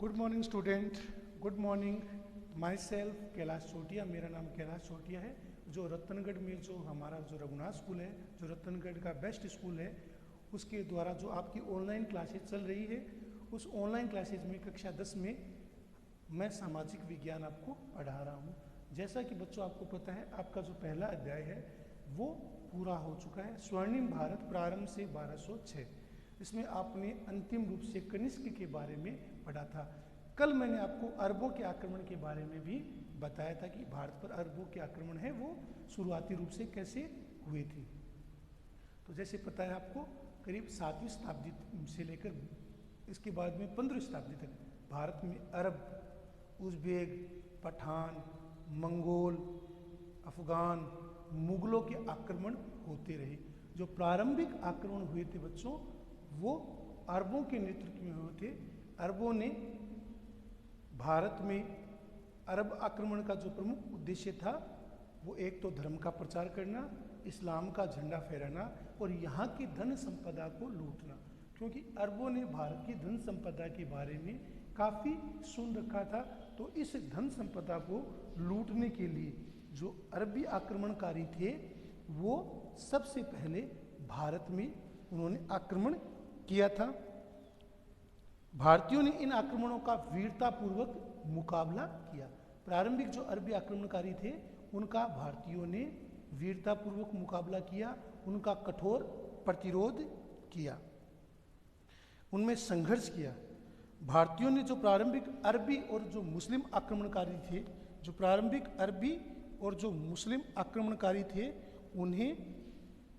Good morning student. Good morning. Myself Kailash Chotiya, मेरा नाम कैलाश चोटिया है। जो रतनगढ़ में जो हमारा जो रघुनाथ स्कूल है, जो रतनगढ़ का बेस्ट स्कूल है, उसके द्वारा जो आपकी ऑनलाइन क्लासेज चल रही है, उस ऑनलाइन क्लासेज में कक्षा 10 में मैं सामाजिक विज्ञान आपको पढ़ा रहा हूँ। जैसा कि बच्चों आपको पता है, आपका जो पहला अध्याय है वो पूरा हो चुका है, स्वर्णिम भारत प्रारंभ से 1206। इसमें आपने अंतिम रूप से कनिष्क के बारे में पढ़ा था। कल मैंने आपको अरबों के आक्रमण के बारे में भी बताया था कि भारत पर अरबों के आक्रमण है वो शुरुआती रूप से कैसे हुए थे। तो जैसे पता है आपको, करीब 7वीं शताब्दी से लेकर इसके बाद में 15वीं शताब्दी तक भारत में अरब, उज़्बेक, पठान, मंगोल, अफगान, मुगलों के आक्रमण होते रहे। जो प्रारंभिक आक्रमण हुए थे बच्चों, वो अरबों के नेतृत्व में हुए थे। अरबों ने भारत में अरब आक्रमण का जो प्रमुख उद्देश्य था वो एक तो धर्म का प्रचार करना, इस्लाम का झंडा फहराना और यहाँ की धन संपदा को लूटना। क्योंकि अरबों ने भारत की धन संपदा के बारे में काफ़ी सुन रखा था, तो इस धन संपदा को लूटने के लिए जो अरबी आक्रमणकारी थे वो सबसे पहले भारत में उन्होंने आक्रमण किया था। भारतीयों ने इन आक्रमणों का वीरतापूर्वक मुकाबला किया। प्रारंभिक जो अरबी आक्रमणकारी थे उनका भारतीयों ने वीरतापूर्वक मुकाबला किया, उनका कठोर प्रतिरोध किया, उनमें संघर्ष किया। भारतीयों ने जो प्रारंभिक अरबी और जो मुस्लिम आक्रमणकारी थे, जो प्रारंभिक अरबी और जो मुस्लिम आक्रमणकारी थे, उन्हें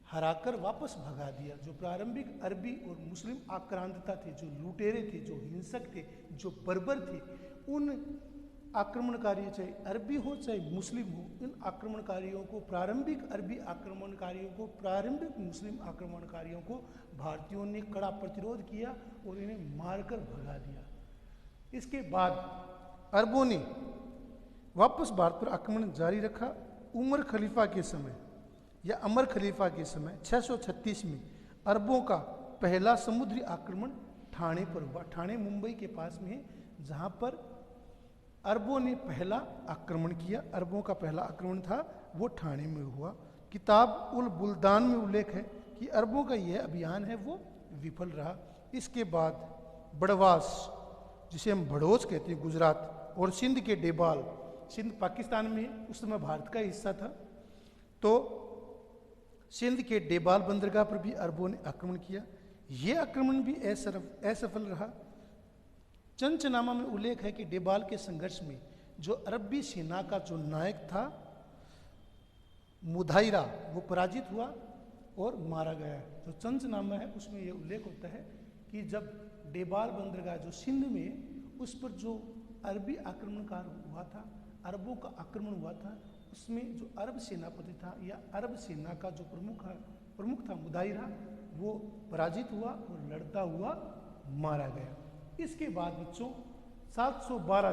हराकर वापस भगा दिया। जो प्रारंभिक अरबी और मुस्लिम आक्रांतता थे, जो लुटेरे थे, जो हिंसक थे, जो बर्बर थे, उन आक्रमणकारी, चाहे अरबी हो चाहे मुस्लिम हो, इन आक्रमणकारियों को, प्रारंभिक अरबी आक्रमणकारियों को, प्रारंभिक मुस्लिम आक्रमणकारियों को भारतीयों ने कड़ा प्रतिरोध किया और इन्हें मारकर भगा दिया। इसके बाद अरबों ने वापस भारत पर आक्रमण जारी रखा। उमर खलीफा के समय या अमर खलीफा के समय 636 में अरबों का पहला समुद्री आक्रमण ठाणे पर हुआ। ठाणे मुंबई के पास में है, जहाँ पर अरबों ने पहला आक्रमण किया। अरबों का पहला आक्रमण था वो ठाणे में हुआ। किताब उल बुल्दान में उल्लेख है कि अरबों का यह अभियान है वो विफल रहा। इसके बाद बड़वास, जिसे हम बड़ोच कहते हैं, गुजरात, और सिंध के डेबाल, सिंध पाकिस्तान में उस समय भारत का हिस्सा था, तो सिंध के डेबाल बंदरगाह पर भी अरबों ने आक्रमण किया। यह आक्रमण भी असफल रहा। चंचनामा में उल्लेख है कि डेबाल के संघर्ष में जो अरबी सेना का जो नायक था मुदाइरा, वो पराजित हुआ और मारा गया। जो चंचनामा है उसमें यह उल्लेख होता है कि जब डेबाल बंदरगाह जो सिंध में, उस पर जो अरबी आक्रमणकार हुआ था, अरबों का आक्रमण हुआ था, उसमें जो अरब सेनापति था या अरब सेना का जो प्रमुख था मुदाइरा, वो पराजित हुआ और लड़ता हुआ मारा गया। इसके बाद बच्चों 712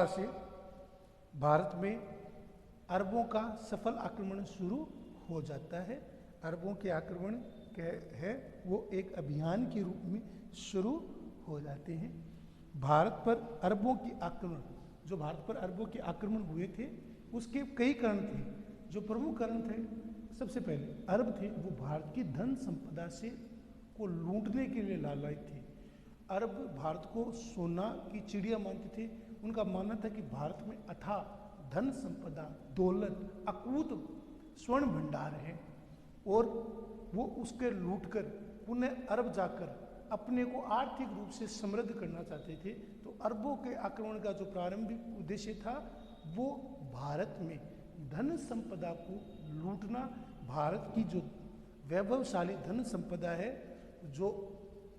से भारत में अरबों का सफल आक्रमण शुरू हो जाता है। अरबों के आक्रमण है वो एक अभियान के रूप में शुरू हो जाते हैं। भारत पर अरबों की आक्रमण, जो भारत पर अरबों के आक्रमण हुए थे, उसके कई कारण थे। जो प्रमुख कारण थे, सबसे पहले अरब थे वो भारत की धन संपदा से को लूटने के लिए लालायित थे। अरब भारत को सोना की चिड़िया मानते थे। उनका मानना था कि भारत में अथाह धन संपदा, दौलत, अकूत स्वर्ण भंडार है और वो उसके लूटकर पुनः अरब जाकर अपने को आर्थिक रूप से समृद्ध करना चाहते थे। तो अरबों के आक्रमण का जो प्रारंभिक उद्देश्य था वो भारत में धन संपदा को लूटना, भारत की जो वैभवशाली धन संपदा है, जो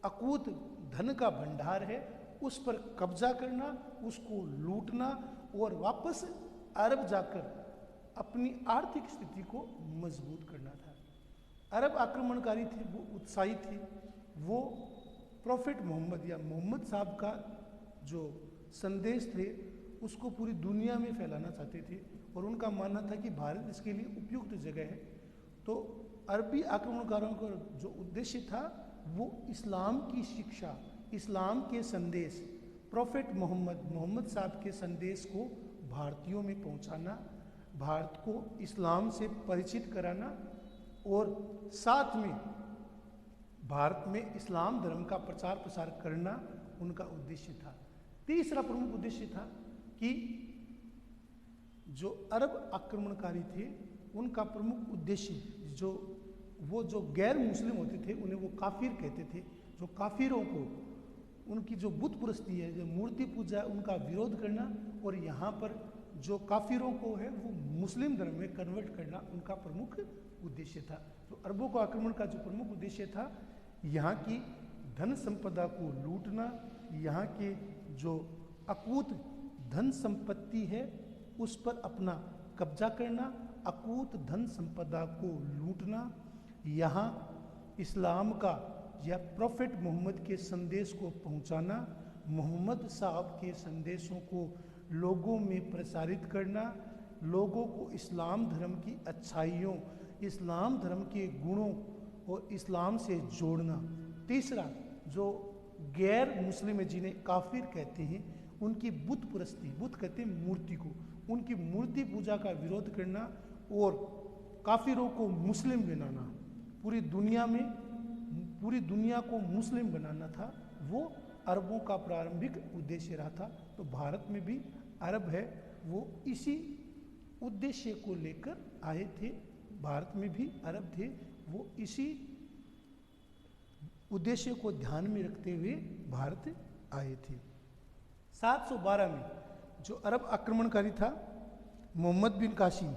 अकूत धन का भंडार है, उस पर कब्जा करना, उसको लूटना और वापस अरब जाकर अपनी आर्थिक स्थिति को मजबूत करना था। अरब आक्रमणकारी थे वो उत्साही थे। वो प्रॉफिट मोहम्मद या मोहम्मद साहब का जो संदेश थे उसको पूरी दुनिया में फैलाना चाहते थे और उनका मानना था कि भारत इसके लिए उपयुक्त जगह है। तो अरबी आक्रमणकारों का जो उद्देश्य था वो इस्लाम की शिक्षा, इस्लाम के संदेश, प्रोफेट मोहम्मद साहब के संदेश को भारतीयों में पहुंचाना, भारत को इस्लाम से परिचित कराना और साथ में भारत में इस्लाम धर्म का प्रचार प्रसार करना उनका उद्देश्य था। तीसरा प्रमुख उद्देश्य था कि जो अरब आक्रमणकारी थे उनका प्रमुख उद्देश्य, जो गैर मुस्लिम होते थे उन्हें वो काफिर कहते थे, जो काफिरों को उनकी जो बुत परस्ती है, जो मूर्ति पूजा है, उनका विरोध करना और यहाँ पर जो काफिरों को है वो मुस्लिम धर्म में कन्वर्ट करना उनका प्रमुख उद्देश्य था। तो अरबों को आक्रमण का जो प्रमुख उद्देश्य था, यहाँ की धन संपदा को लूटना, यहाँ के जो अकूत धन संपत्ति है उस पर अपना कब्जा करना, अकूत धन संपदा को लूटना, यहाँ इस्लाम का या प्रोफेट मोहम्मद के संदेश को पहुँचाना, मोहम्मद साहब के संदेशों को लोगों में प्रसारित करना, लोगों को इस्लाम धर्म की अच्छाइयों, इस्लाम धर्म के गुणों और इस्लाम से जोड़ना। तीसरा, जो गैर मुस्लिम है जिन्हें काफिर कहते हैं, उनकी बुत परस्ती, बुत कहते हैं मूर्ति को, उनकी मूर्ति पूजा का विरोध करना और काफिरों को मुस्लिम बनाना, पूरी दुनिया को मुस्लिम बनाना था, वो अरबों का प्रारंभिक उद्देश्य रहा था। तो भारत में भी अरब है वो इसी उद्देश्य को लेकर आए थे, भारत में भी अरब थे वो इसी उद्देश्य को ध्यान में रखते हुए भारत आए थे। 712 में जो अरब आक्रमणकारी था मोहम्मद बिन कासिम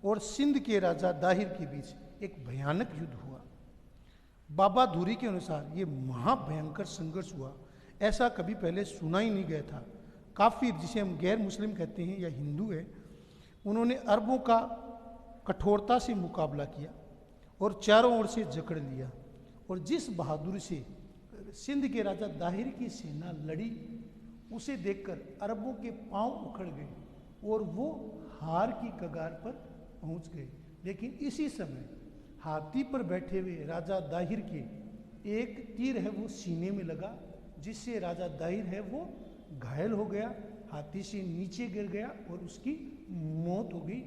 और सिंध के राजा दाहिर के बीच एक भयानक युद्ध हुआ। बाबा धूरी के अनुसार ये महाभयंकर संघर्ष हुआ, ऐसा कभी पहले सुना ही नहीं गया था। काफिर, जिसे हम गैर मुस्लिम कहते हैं या हिंदू है, उन्होंने अरबों का कठोरता से मुकाबला किया और चारों ओर से जकड़ लिया, और जिस बहादुरी से सिंध के राजा दाहिर की सेना लड़ी उसे देखकर अरबों के पांव उखड़ गए और वो हार की कगार पर पहुंच गए। लेकिन इसी समय हाथी पर बैठे हुए राजा दाहिर के एक तीर है वो सीने में लगा, जिससे राजा दाहिर है वो घायल हो गया, हाथी से नीचे गिर गया और उसकी मौत हो गई।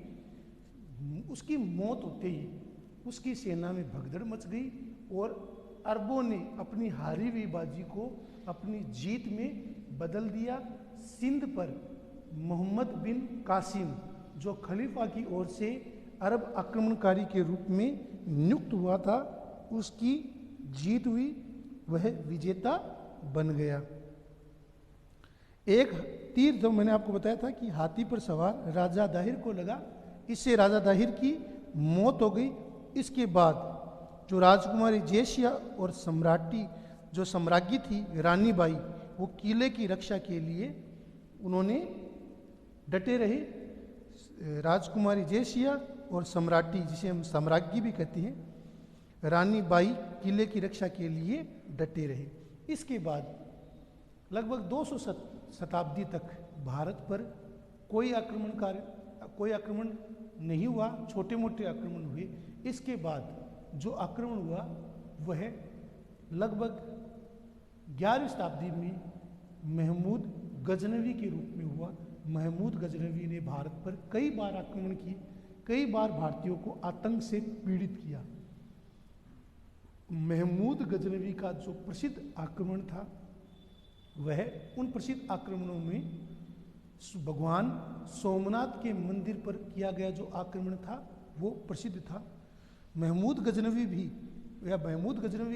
उसकी मौत होते ही उसकी सेना में भगदड़ मच गई और अरबों ने अपनी हारी हुई बाजी को अपनी जीत में बदल दिया। सिंध पर मोहम्मद बिन कासिम, जो खलीफा की ओर से अरब आक्रमणकारी के रूप में नियुक्त हुआ था, उसकी जीत हुई, वह विजेता बन गया। एक तीर जो मैंने आपको बताया था कि हाथी पर सवार राजा दाहिर को लगा, इससे राजा दाहिर की मौत हो गई। इसके बाद जो राजकुमारी जेशिया और जो सम्राज्ञी थी रानी बाई, वो किले की रक्षा के लिए उन्होंने डटे रहे। राजकुमारी जेशिया और सम्राटी, जिसे हम सम्राज्ञी भी कहते हैं, रानी बाई किले की रक्षा के लिए डटे रहे। इसके बाद लगभग 200 शताब्दी तक भारत पर कोई आक्रमण नहीं हुआ, छोटे मोटे आक्रमण हुए। इसके बाद जो आक्रमण हुआ वह लगभग 11वीं शताब्दी में महमूद गजनवी के रूप में हुआ। महमूद गजनवी ने भारत पर कई बार आक्रमण किए, कई बार भारतीयों को आतंक से पीड़ित किया। महमूद गजनवी का जो प्रसिद्ध आक्रमण था वह उन प्रसिद्ध आक्रमणों में भगवान सोमनाथ के मंदिर पर किया गया जो आक्रमण था वो प्रसिद्ध था। महमूद गजनवी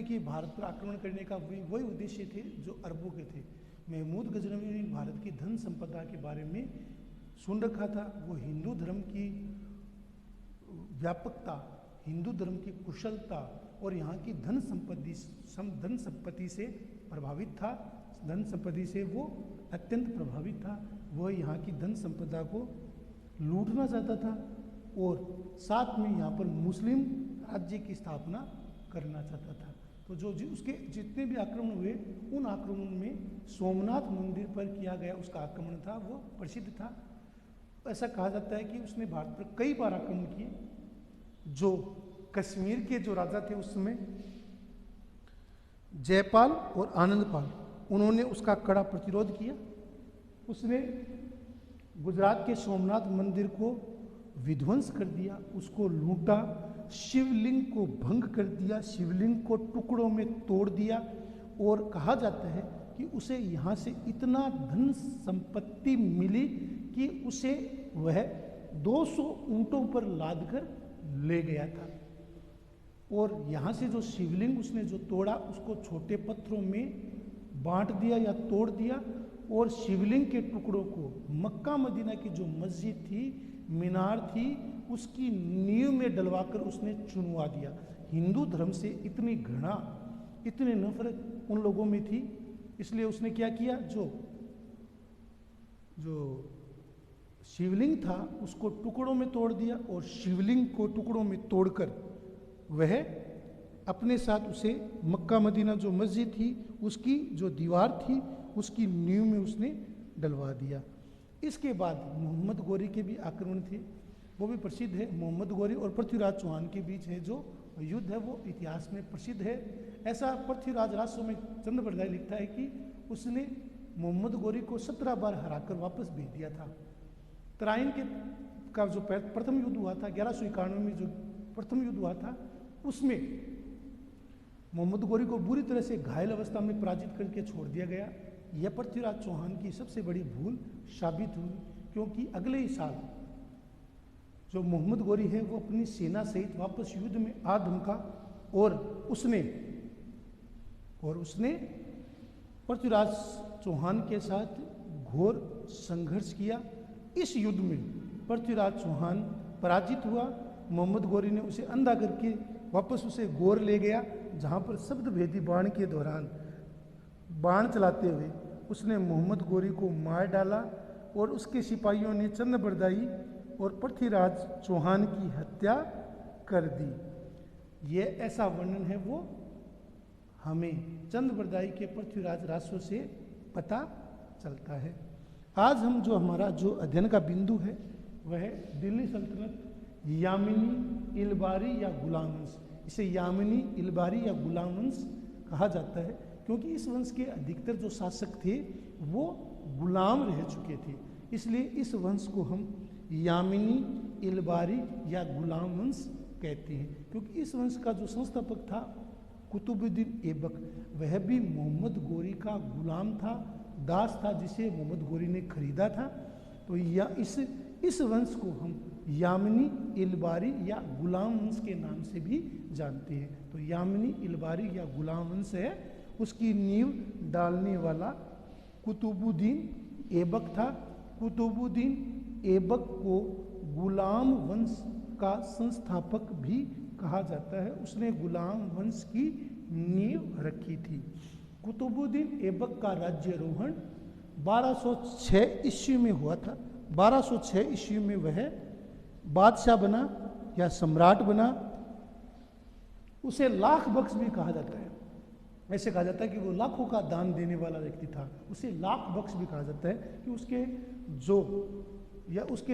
की भारत पर आक्रमण करने का वही उद्देश्य थे जो अरबों के थे। महमूद गजनवी ने भारत की धन संपदा के बारे में सुन रखा था। वो हिंदू धर्म की व्यापकता, हिंदू धर्म की कुशलता और यहाँ की धन संपत्ति से प्रभावित था। धन संपत्ति से वो अत्यंत प्रभावित था। वह यहाँ की धन संपदा को लूटना चाहता था और साथ में यहाँ पर मुस्लिम राज्य की स्थापना करना चाहता था। तो उसके जितने भी आक्रमण हुए, उन आक्रमण में सोमनाथ मंदिर पर किया गया उसका आक्रमण था वो प्रसिद्ध था। ऐसा कहा जाता है कि उसने भारत पर कई बार आक्रमण किए। जो कश्मीर के जो राजा थे उस समय, जयपाल और आनंदपाल, उन्होंने उसका कड़ा प्रतिरोध किया। उसने गुजरात के सोमनाथ मंदिर को विध्वंस कर दिया, उसको लूटा, शिवलिंग को भंग कर दिया, शिवलिंग को टुकड़ों में तोड़ दिया। और कहा जाता है कि उसे यहाँ से इतना धन संपत्ति मिली कि उसे वह 200 ऊंटों पर लादकर ले गया था। और यहाँ से जो शिवलिंग उसने जो तोड़ा उसको छोटे पत्थरों में बांट दिया या तोड़ दिया, और शिवलिंग के टुकड़ों को मक्का मदीना की जो मस्जिद थी, मीनार थी, उसकी नींव में डलवाकर उसने चुनवा दिया। हिंदू धर्म से इतनी घृणा, इतनी नफरत उन लोगों में थी, इसलिए उसने क्या किया, जो शिवलिंग था उसको टुकड़ों में तोड़ दिया, और शिवलिंग को टुकड़ों में तोड़कर वह अपने साथ उसे मक्का मदीना जो मस्जिद थी उसकी जो दीवार थी उसकी नींव में उसने डलवा दिया। इसके बाद मोहम्मद गोरी के भी आक्रमण थे, वो भी प्रसिद्ध है। मोहम्मद गोरी और पृथ्वीराज चौहान के बीच है जो युद्ध है वो इतिहास में प्रसिद्ध है। ऐसा पृथ्वीराज राजसो में चंद्र बरदाई लिखता है कि उसने मोहम्मद गोरी को 17 बार हराकर वापस भेज दिया था। तराइन का जो प्रथम युद्ध हुआ था 1191 में, जो प्रथम युद्ध हुआ था, उसमें मोहम्मद गोरी को बुरी तरह से घायल अवस्था में पराजित करके छोड़ दिया गया। यह पृथ्वीराज चौहान की सबसे बड़ी भूल साबित हुई, क्योंकि अगले ही साल जो मोहम्मद गोरी है वो अपनी सेना सहित वापस युद्ध में आ धमका, और उसने पृथ्वीराज चौहान के साथ घोर संघर्ष किया। इस युद्ध में पृथ्वीराज चौहान पराजित हुआ। मोहम्मद गोरी ने उसे अंधा करके वापस उसे गोर ले गया, जहाँ पर शब्द भेदी बाण के दौरान बाण चलाते हुए उसने मोहम्मद गोरी को मार डाला, और उसके सिपाहियों ने चंद्र बरदाई और पृथ्वीराज चौहान की हत्या कर दी। ये ऐसा वर्णन है वो हमें चंद्र बरदाई के पृथ्वीराज रासो से पता चलता है। आज हम हमारा जो अध्ययन का बिंदु है वह दिल्ली सल्तनत, यामिनी, इलबारी या गुलाम वंश। इसे यामिनी, इलबारी या गुलाम वंश कहा जाता है, क्योंकि इस वंश के अधिकतर जो शासक थे वो गुलाम रह चुके थे, इसलिए इस वंश को हम यामिनी, इलबारी या गुलाम वंश कहते हैं। क्योंकि इस वंश का जो संस्थापक था कुतुबुद्दीन ऐबक, वह भी मोहम्मद गोरी का गुलाम था, दास था, जिसे मोहम्मद गोरी ने खरीदा था। तो या इस वंश को हम यामिनी, इलबारी या गुलाम वंश के नाम से भी जानते हैं। तो यामिनी, इलबारी या गुलाम वंश है, उसकी नींव डालने वाला कुतुबुद्दीन ऐबक था। कुतुबुद्दीन ऐबक को गुलाम वंश का संस्थापक भी कहा जाता है। उसने गुलाम वंश की नींव रखी थी। कुतुबुद्दीन ऐबक का राज्यारोहण 1206 ईस्वी में हुआ था। 1206 ईस्वी में वह बादशाह बना या सम्राट बना। उसे लाख बख्श भी कहा जाता है। ऐसे कहा जाता है कि वो लाखों का दान देने वाला व्यक्ति था। उसे लाख बख्श भी कहा जाता है कि उसके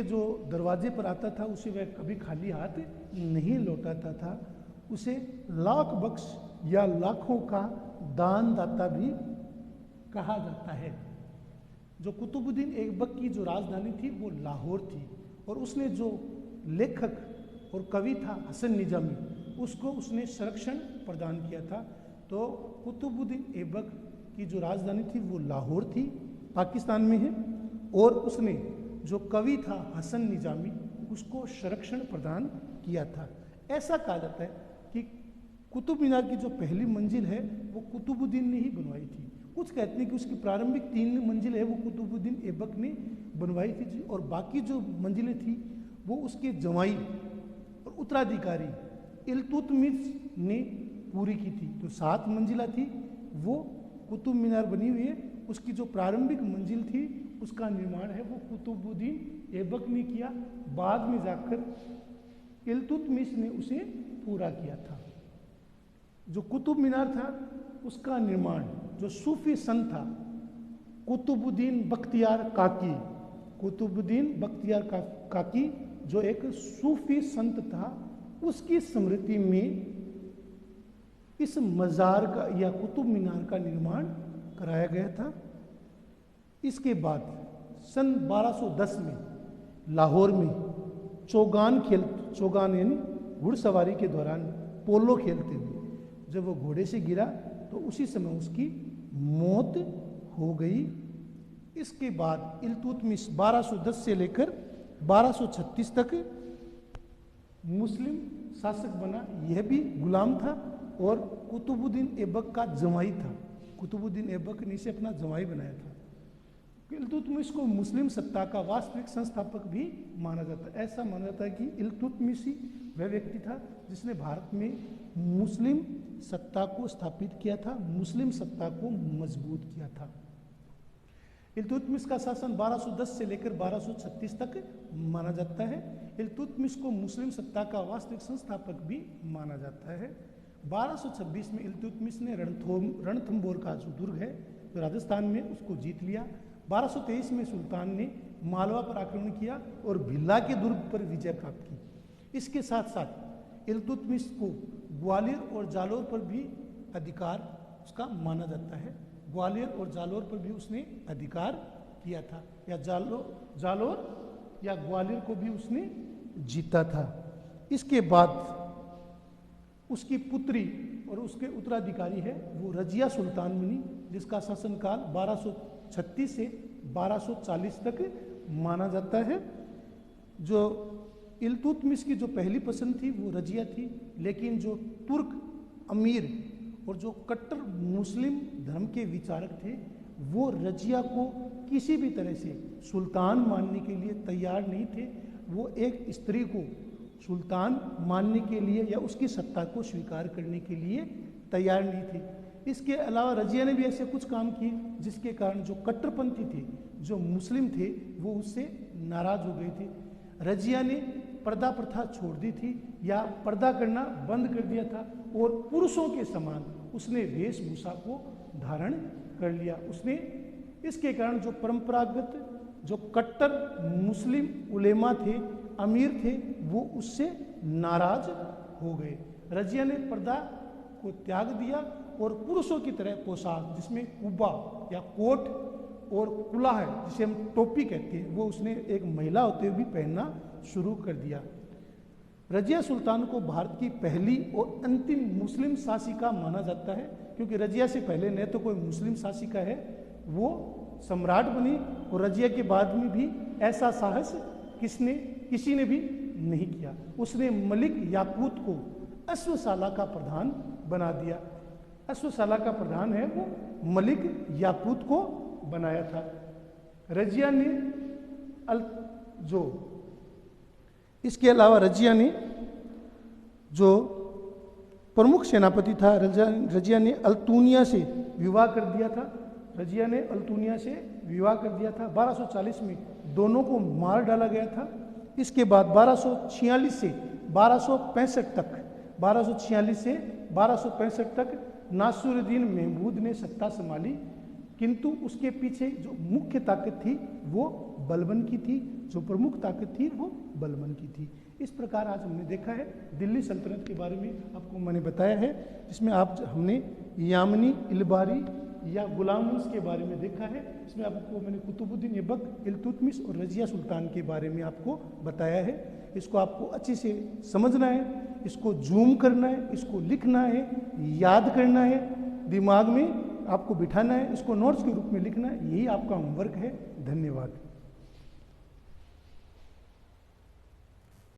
जो दरवाजे पर आता था उसे वह कभी खाली हाथ नहीं लौटाता था। उसे लाख बख्श या लाखों का दान दाता भी कहा जाता है। जो कुतुबुद्दीन ऐबक की जो राजधानी थी वो लाहौर थी, और उसने जो लेखक और कवि था हसन निजामी, उसको उसने संरक्षण प्रदान किया था। तो कुतुबुद्दीन ऐबक की जो राजधानी थी वो लाहौर थी, पाकिस्तान में है, और उसने जो कवि था हसन निजामी उसको संरक्षण प्रदान किया था। ऐसा कहा जाता है कि कुतुब मीनार की जो पहली मंजिल है वो कुतुबुद्दीन ने ही बनवाई थी। कुछ कहते हैं कि उसकी प्रारंभिक 3 मंजिल है वो कुतुबुद्दीन ऐबक ने बनवाई थी, और बाकी जो मंजिलें थी वो उसके जवाई और उत्तराधिकारी इल्तुतमिश ने पूरी की थी। तो 7 मंजिला थी वो कुतुब मीनार बनी हुई है। उसकी जो प्रारंभिक मंजिल थी उसका निर्माण है वो कुतुबुद्दीन ऐबक ने किया। बाद में जाकर इल्तुतमिश ने उसे पूरा किया था। जो कुतुब मीनार था उसका निर्माण जो सूफी संत था कुतुबुद्दीन बख्तियार काकी, कुतुबुद्दीन बख्तियार काकी जो एक सूफी संत था, उसकी स्मृति में इस मज़ार का या कुतुब मीनार का निर्माण कराया गया था। इसके बाद सन 1210 में लाहौर में चौगान यानी घुड़सवारी के दौरान पोलो खेलते हुए जब वो घोड़े से गिरा तो उसी समय उसकी मौत हो गई। इसके बाद इल्तुतमिश 1210 से लेकर 1236 तक मुस्लिम शासक बना। यह भी गुलाम था और कुतुबुद्दीन ऐबक का जमाई था। कुतुबुद्दीन ऐबक ने इसे अपना जमाई बनाया था। इल्तुतमिश को मुस्लिम सत्ता का वास्तविक संस्थापक भी माना जाता है। ऐसा माना जाता है कि इल्तुतमिश ही वह व्यक्ति था जिसने भारत में मुस्लिम सत्ता को स्थापित किया था, मुस्लिम सत्ता को मजबूत किया था। इल्तुतमिश का शासन 1210 से लेकर 1236 तक माना जाता है। इल्तुतमिश को मुस्लिम सत्ता का वास्तविक संस्थापक भी माना जाता है। 1226 में इल्तुतमिश ने रणथंबोर का जो दुर्ग है जो राजस्थान में, उसको जीत लिया। 1223 में सुल्तान ने मालवा पर आक्रमण किया और भिल्ला के दुर्ग पर विजय प्राप्त की। इसके साथ साथ इल्तुतमिश को ग्वालियर और जालौर पर भी अधिकार उसका माना जाता है। ग्वालियर और जालौर पर भी उसने अधिकार किया था, या जालौर या ग्वालियर को भी उसने जीता था। इसके बाद उसकी पुत्री और उसके उत्तराधिकारी है वो रजिया सुल्तान बनी, जिसका शासनकाल 1236 से 1240 तक माना जाता है। जो इल्तुतमिश की जो पहली पसंद थी वो रजिया थी, लेकिन जो तुर्क अमीर और जो कट्टर मुस्लिम धर्म के विचारक थे वो रजिया को किसी भी तरह से सुल्तान मानने के लिए तैयार नहीं थे। वो एक स्त्री को सुल्तान मानने के लिए या उसकी सत्ता को स्वीकार करने के लिए तैयार नहीं थे। इसके अलावा रजिया ने भी ऐसे कुछ काम किए जिसके कारण जो कट्टरपंथी थे, जो मुस्लिम थे, वो उससे नाराज हो गए थे। रजिया ने पर्दा प्रथा छोड़ दी थी या पर्दा करना बंद कर दिया था और पुरुषों के समान उसने वेशभूषा को धारण कर लिया। उसने इसके कारण जो परंपरागत जो कट्टर मुस्लिम उलेमा थे, अमीर थे, वो उससे नाराज हो गए। रजिया ने पर्दा को त्याग दिया और पुरुषों की तरह पोशाक जिसमें कुब्बा या कोट और कुला है जिसे हम टोपी कहते हैं, वो उसने एक महिला होते हुए भी पहनना शुरू कर दिया। रजिया सुल्तान को भारत की पहली और अंतिम मुस्लिम शासिका माना जाता है, क्योंकि रजिया से पहले न तो कोई मुस्लिम शासिका है, वो सम्राट बनी और रजिया के बाद में भी ऐसा साहस किसी ने भी नहीं किया। उसने मलिक याकूत को अश्वशाला का प्रधान बना दिया। अश्वशाला का प्रधान है वो मलिक याकूत को बनाया था। रजिया ने इसके अलावा रजिया ने जो प्रमुख सेनापति था, रजिया ने अल्तुनिया से विवाह कर दिया था। रजिया ने अल्तुनिया से विवाह कर दिया था। 1240 में दोनों को मार डाला गया था। इसके बाद 1246 से 1265 तक नासिरुद्दीन महमूद ने सत्ता संभाली, किंतु उसके पीछे जो मुख्य ताकत थी वो बलबन की थी, जो प्रमुख ताकत थी वो बलबन की थी। इस प्रकार आज हमने देखा है दिल्ली सल्तनत के बारे में आपको मैंने बताया है, जिसमें हमने यामनी, इलबारी या गुलाम वंश के बारे में देखा है। इसमें आपको मैंने कुतुबुद्दीन ऐबक, इल्तुतमिश और रजिया सुल्तान के बारे में आपको बताया है। इसको आपको अच्छे से समझना है, इसको जूम करना है, इसको लिखना है, याद करना है, दिमाग में आपको बिठाना है, इसको नोट्स के रूप में लिखना है। यही आपका होमवर्क है। धन्यवाद।